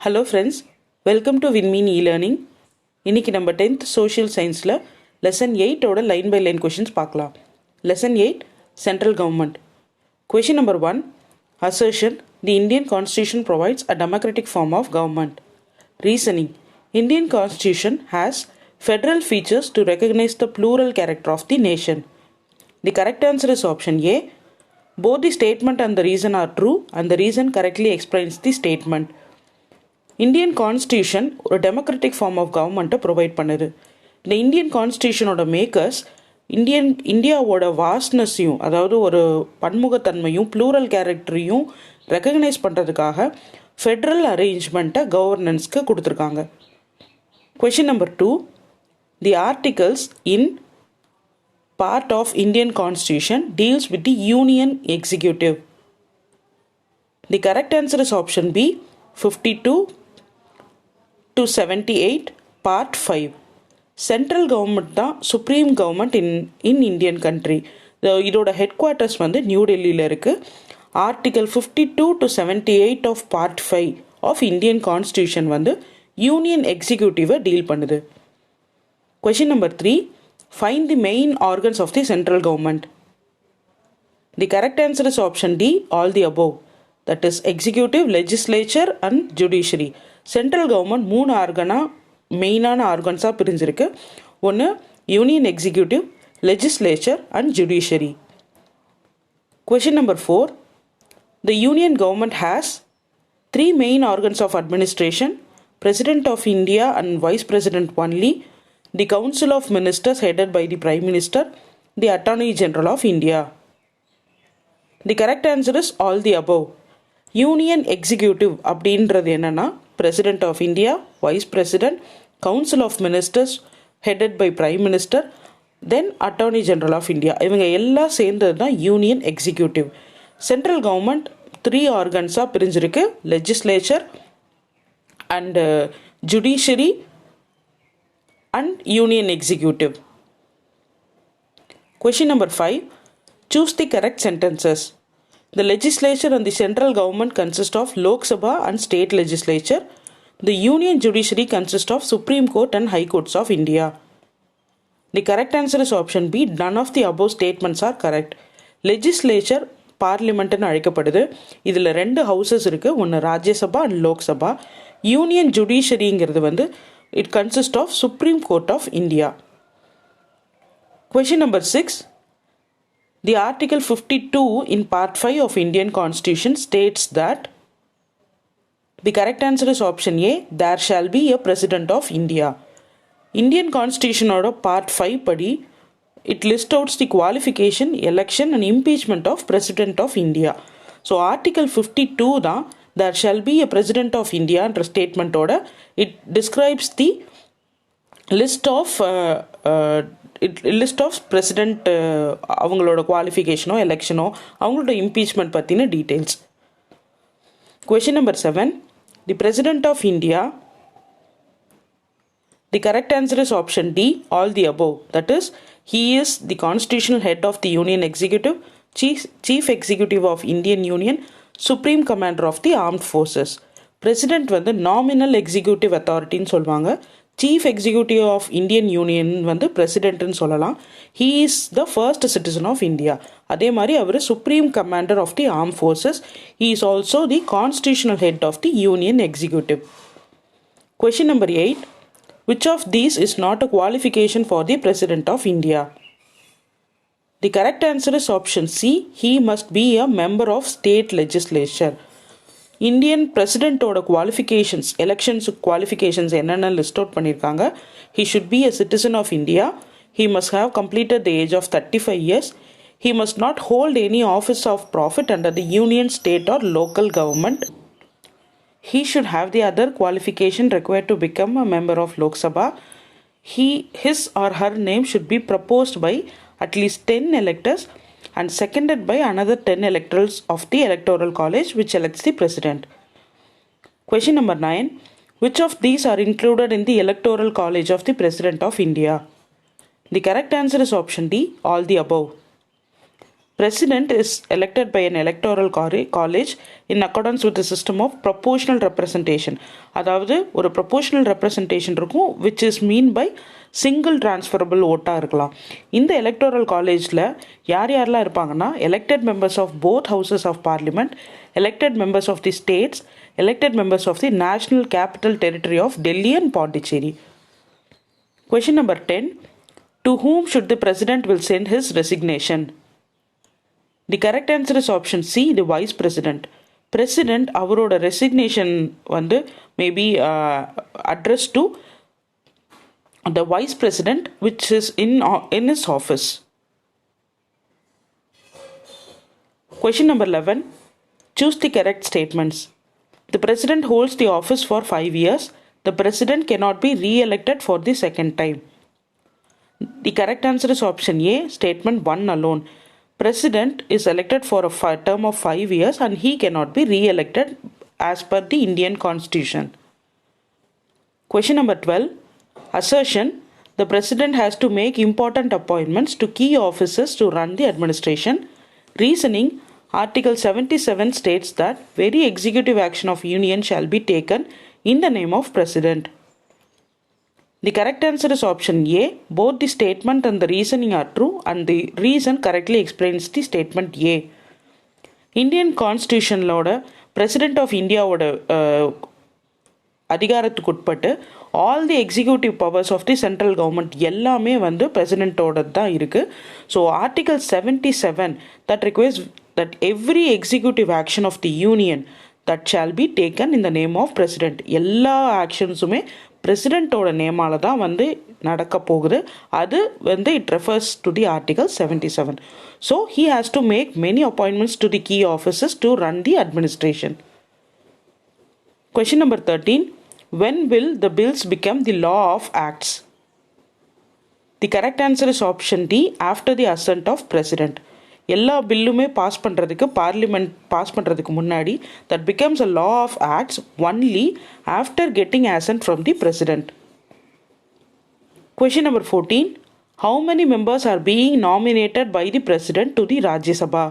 Hello friends, welcome to Vinmeen e learning. இன்றைக்கி நம்ம 10th social சயின்ஸில் லெசன் 8ஓட லைன் பை லைன் கொஷின்ஸ் பார்க்கலாம். Lesson 8 central government. Question number 1, assertion the Indian constitution provides a democratic form of government. Reasoning, Indian constitution has federal features to recognize the plural character of the nation. The correct answer is option A. Both the statement and the reason are true and the reason correctly explains the statement. Indian constitution ஒரு democratic form of கவர்மெண்ட்டை provide பண்ணுது. இந்த Indian கான்ஸ்டியூஷனோட makers இந்தியாவோட வாஸ்ட்னஸையும், அதாவது ஒரு பன்முகத்தன்மையும் plural கேரக்டரையும் recognise பண்ணுறதுக்காக Federal அரேஞ்ச்மெண்ட்டை கவர்னன்ஸ்க்கு கொடுத்துருக்காங்க. Question number 2, the articles in part of Indian Constitution deals with the Union Executive. The correct answer is option B, 52 to 78, part 5. Central government தான் supreme government in Indian country. இதோட headquarters வந்து new டெல்லியில் இருக்குது. Article 52 to 78 of part 5 of Indian constitution வந்து union எக்ஸிக்யூட்டிவை deal பண்ணுது. Question number 3, find the main organs of the central government. The correct answer is option D, all the above. That is executive, legislature and judiciary. Central government 3 மெயினான ஆர்கன்ஸாக பிரிஞ்சிருக்கு. ஒன்று union executive, legislature and judiciary. Question number 4, the union government has 3 main organs of administration: President of India and Vice President only, the Council of Ministers headed by the Prime Minister, the Attorney General of India. The correct answer is all the above. Union Executive அப்படின்றது என்னன்னா President of India, Vice President, Council of Ministers headed by Prime Minister, then Attorney General of India. இவங்க எல்லாம் சேர்ந்தது தான் union executive. Central government 3 ஆர்கன்ஸாக பிரிஞ்சிருக்கு: legislature and judiciary and union executive. Question number 5, choose the correct sentences. The legislature and the central government consist of Lok Sabha and state legislature. The union judiciary consists of Supreme Court and High Courts of India. The correct answer is option B, none of the above statements are correct. Legislature பார்லிமெண்ட்னு அழைக்கப்படுது. இதில் 2 houses இருக்குது, ஒன்று Rajya Sabha and Lok Sabha. Union ஜுடிஷியரிங்கிறது வந்து it consists of Supreme Court of India. Question number 6, the article 52 in part 5 of Indian Constitution states that. The correct answer is option A, there shall be a President of India. Indian Constitution oda part 5 படி it lists out the qualification, election and impeachment of President of India. So article 52 தான் there shall be a President of India என்ற ஸ்டேட்மெண்ட்டோட it describes the list of president, அவங்களோட குவாலிஃபிகேஷனோ எலெக்ஷனோ அவங்களோட impeachment பற்றின details. Question number 7, the President of India. The correct answer is option D, all the above. That is, he is the constitutional head of the Union Executive, Chief Executive of Indian Union, Supreme Commander of the Armed Forces. President வந்து nominal executive அத்தாரிட்டின்னு சொல்லுவாங்க. Chief executive of Indian union வந்து பிரசிடென்ட்னு சொல்லலாம். He is the first citizen of India. அதே மாதிரி அவர் supreme commander of the arm forces. He is also the constitutional head of the union executive. Question number 8, which of these is not a qualification for the President of India? The correct answer is option C, he must be a member of state legislature. Indian பிரசிடென்ட்டோட qualifications, elections qualifications என்னென்ன list out பண்ணியிருக்காங்க. he should be a citizen of India, he must have completed the age of 35 years, he must not hold any office of profit under the union, state or local government, he should have the other qualification required to become a member of Lok Sabha, his or her name should be proposed by at least 10 electors and seconded by another 10 electors of the electoral college which elects the president. Question number 9, which of these are included in the electoral college of the President of India? The correct answer is option D, all the above. President is elected by an electoral college in accordance with the system of proportional representation. அதாவது ஒரு proportional representation இருக்கும், which is mean by single transferable ஓட்டாக இருக்கலாம். இந்த electoral collegeல யாரெல்லாம் இருப்பாங்கன்னா, elected members of both houses of parliament, elected members of the states, elected members of the national capital territory of Delhi and Pondicherry. Question number 10. To whom should the president will send his resignation? The correct answer is option C, the vice president. President அவரோட resignation வந்து may be addressed to the vice president which is in his office. Question number 11. Choose the correct statements. The president holds the office for 5 years. The president cannot be re-elected for the second time. The correct answer is option A, statement 1 alone. President is elected for a term of 5 years and he cannot be re-elected as per the Indian Constitution. Question number 12. Assertion. The president has to make important appointments to key officers to run the administration. Reasoning. Article 77 states that very executive action of union shall be taken in the name of president. The correct answer is option A. Both the statement and the reasoning are true and the reason correctly explains the statement A. Indian Constitution லோட President of India ஓட அதிகாரத்துக்குட்பட்டு all the executive powers of the central government எல்லாமே வந்து பிரசிடென்ட்டோட தான் இருக்குது. So article 77 that requires that every executive action of the union that shall be taken in the name of president. எல்லா ஆக்ஷன்ஸுமே பிரசிடென்ட்டோட நேமால தான் வந்து நடக்க போகுது. அது வந்து it refers to the article 77. So he has to make many appointments to the key officers to run the administration. Question number 13. When will the bills become the law of acts? The correct answer is option D, after the assent of president. எல்லா பில்லுமே pass பண்ணுறதுக்கு parliament pass பண்ணுறதுக்கு முன்னாடி that becomes a law of acts only after getting assent from the president. Question number 14. How many members are being nominated by the president to the Rajya Sabha?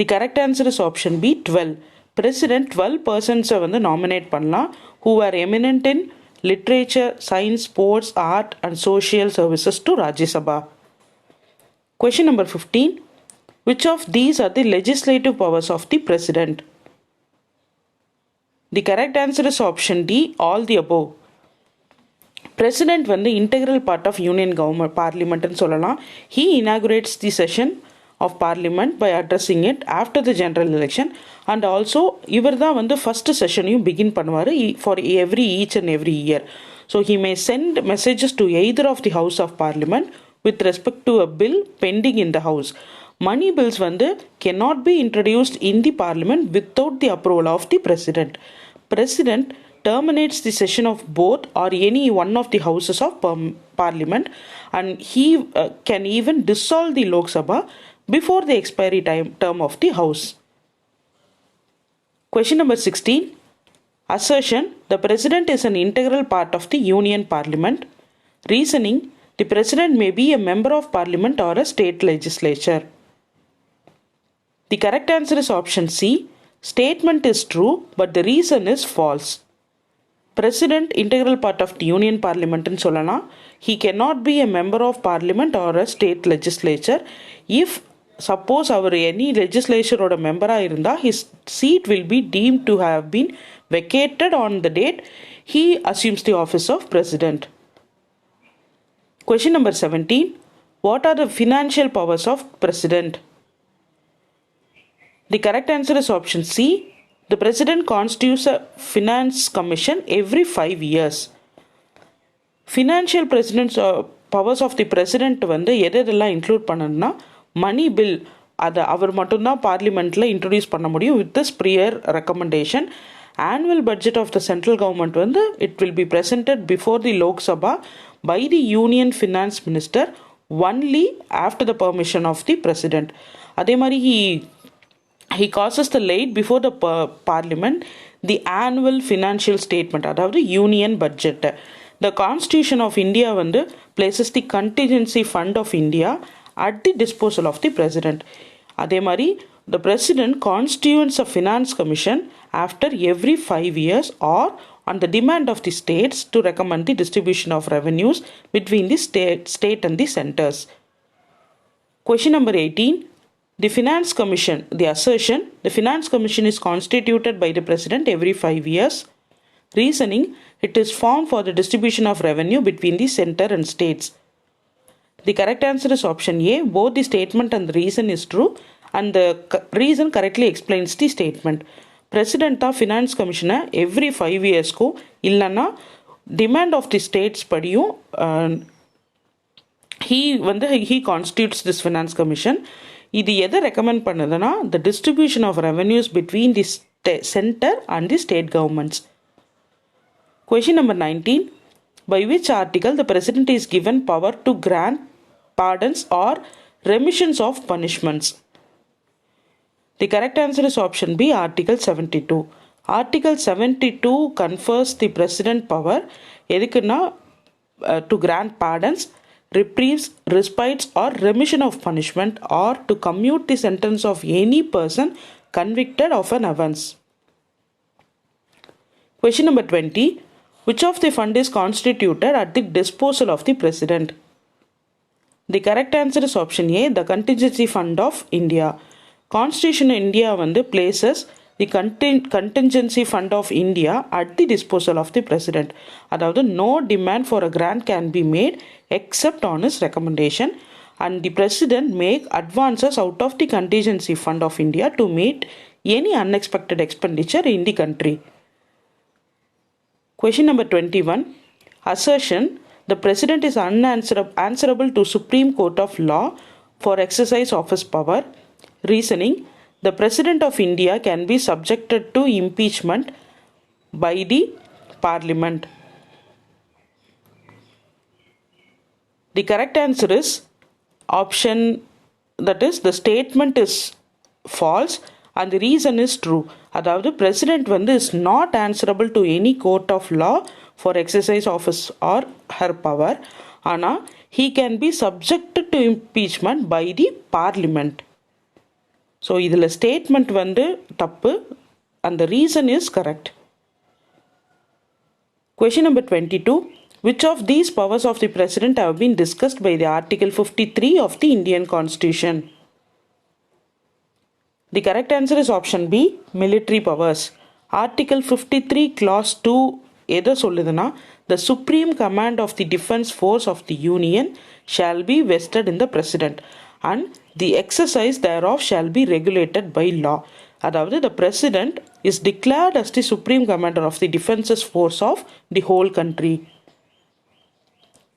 The correct answer is option B, 12. President 12 persons வந்து nominate பண்ணலாம் who are eminent in literature, science, sports, art and social services to Rajya Sabha. Question number 15. Which of these are the legislative powers of the president? The correct answer is option D, all the above. President வந்து integral part of union government parliament ன்னு சொல்லலாம். He inaugurates the session of parliament by addressing it after the general election and also இவர் தான் வந்து first sessionயும் begin பண்ணுவார் for each and every year. So he may send messages to either of the house of parliament with respect to a bill pending in the house. Money bills வந்து cannot be introduced in the parliament without the approval of the president. President terminates the session of both or any one of the houses of parliament and he can even dissolve the Lok Sabha before the expiry term of the house. Question number 16. Assertion. The president is an integral part of the union parliament. Reasoning. The president may be a member of parliament or a state legislature. The correct answer is option C. Statement is true, but the reason is false. President integral part of the union parliament ன்னு சொல்லலாம். He cannot be a member of parliament or a state legislature. If suppose our any legislature ஓட மெம்பராக இருந்தால் his seat will be deemed to have been vacated on the date he assumes the office of president. Question number 17. What are the financial powers of president? The correct answer is option C. The president constitutes a finance commission every 5 years. Financial powers of the president வந்து எதெல்லாம் include பண்ணணும்னா மணி bill அதை அவர் மட்டும்தான் பார்லிமெண்ட்டில் introduce பண்ண முடியும் with this prior recommendation. Annual budget of the central government வந்து it will be presented before the Lok Sabha by the union finance minister only after the permission of the president. அதே மாதிரி he causes the late before the parliament the annual financial statement அதாவது union budget. The constitution of India வந்து places the contingency fund of India at the disposal of the president. அதே மாதிரி the president constitutes a finance commission after every 5 years or on the demand of the states to recommend the distribution of revenues between the state and the centers. Question number 18. The Finance Commission, the assertion, the Finance Commission is constituted by the President every 5 years. Reasoning, it is formed for the distribution of revenue between the center and states. The correct answer is option A. Both the statement and the reason is true and the reason correctly explains the statement. President of Finance Commission every 5 years ko illana demand of the states padiyum he constitutes this Finance Commission. இது எதை recommend பண்ணுதுன்னா the distribution of revenues between the center and the state governments. Question number 19. By which article the president is given power to grant pardons or remissions of punishments? The correct answer is option B, Article 72. Article 72 confers the president power எதுக்குன்னா to grant pardons, reprieves, respites or remission of punishment or to commute the sentence of any person convicted of an offence. Question number 20. Which of the fund is constituted at the disposal of the president? The correct answer is option A, the Contingency Fund of India. Constitution of India places the Contingency Fund of India at the disposal of the president. அதாவது no demand for a grant can be made except on his recommendation and the president make advances out of the Contingency Fund of India to meet any unexpected expenditure in the country. Question number 21. Assertion, the president is unanswerable to Supreme Court of Law for exercise of his power. Reasoning, the President of India can be subjected to impeachment by the Parliament. The correct answer is option, that is the statement is false and the reason is true. அதாவது president is not answerable to any court of law for exercise of his or her power. ஆனால் he can be subjected to impeachment by the Parliament. So இதில் statement தப்பு and the reason is correct. Question number 22. Which of these powers of the president have been discussed by the Article 53 of the Indian Constitution? The correct answer is option B, military powers. Article 53 clause 2 எதை சொல்லுதுன்னா the supreme command of the defense force of the union shall be vested in the president and the exercise thereof shall be regulated by law. அதாவது the president is declared as the supreme commander of the defense force of the whole country.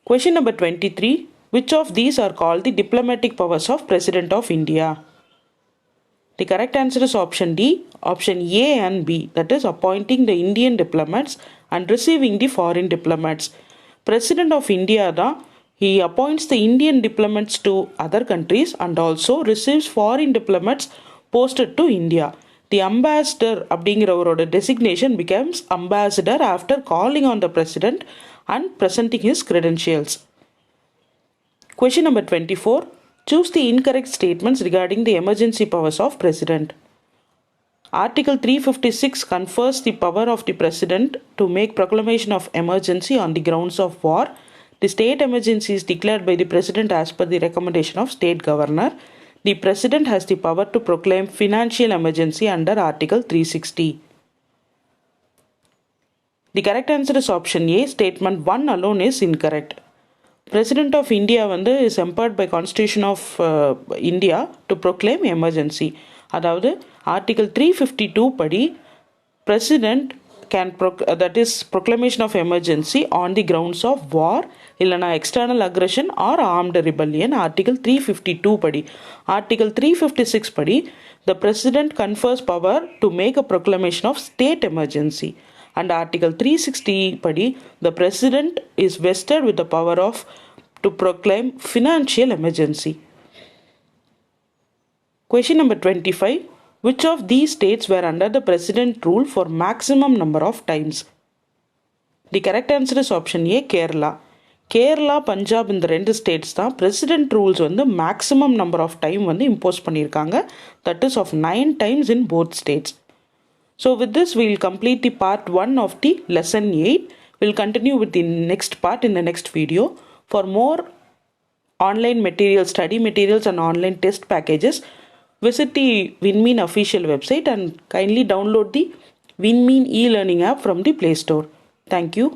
Question number 23. Which of these are called the diplomatic powers of President of India? The correct answer is option D, option A and B, that is appointing the Indian diplomats and receiving the foreign diplomats. President of India he appoints the Indian diplomats to other countries and also receives foreign diplomats posted to India. The ambassador அப்படிங்கிறவரோட designation becomes ambassador after calling on the president and presenting his credentials. Question number 24. Choose the incorrect statements regarding the emergency powers of president. Article 356 confers the power of the president to make proclamation of emergency on the grounds of war. The state emergency is declared by the president as per the recommendation of state governor. The president has the power to proclaim financial emergency under Article 360. The correct answer is option A. Statement 1 alone is incorrect. President of India is empowered by Constitution of India to proclaim emergency. அதாவது Article 352 படி President can that is proclamation of emergency on the grounds of war இல்லனா external aggression or armed rebellion. Article 352 படி. Article 356 படி the president confers power to make a proclamation of state emergency. And Article 360 படி the president is vested with the power of to proclaim financial emergency. Question number 25. Which of these states were under the president rule for maximum number of times? The correct answer is option A, Kerala. Kerala Punjab இந்த 2 states தான் president rules வந்து maximum number of time வந்து impose பண்ணியிருக்காங்க. That is of 9 times in both states. So with this we will complete the part 1 of the lesson 8. We will continue with the next part in the next video. For more online materials, study materials and online test packages, visit the WinMean official website and kindly download the WinMean e-learning app from the Play Store. Thank you.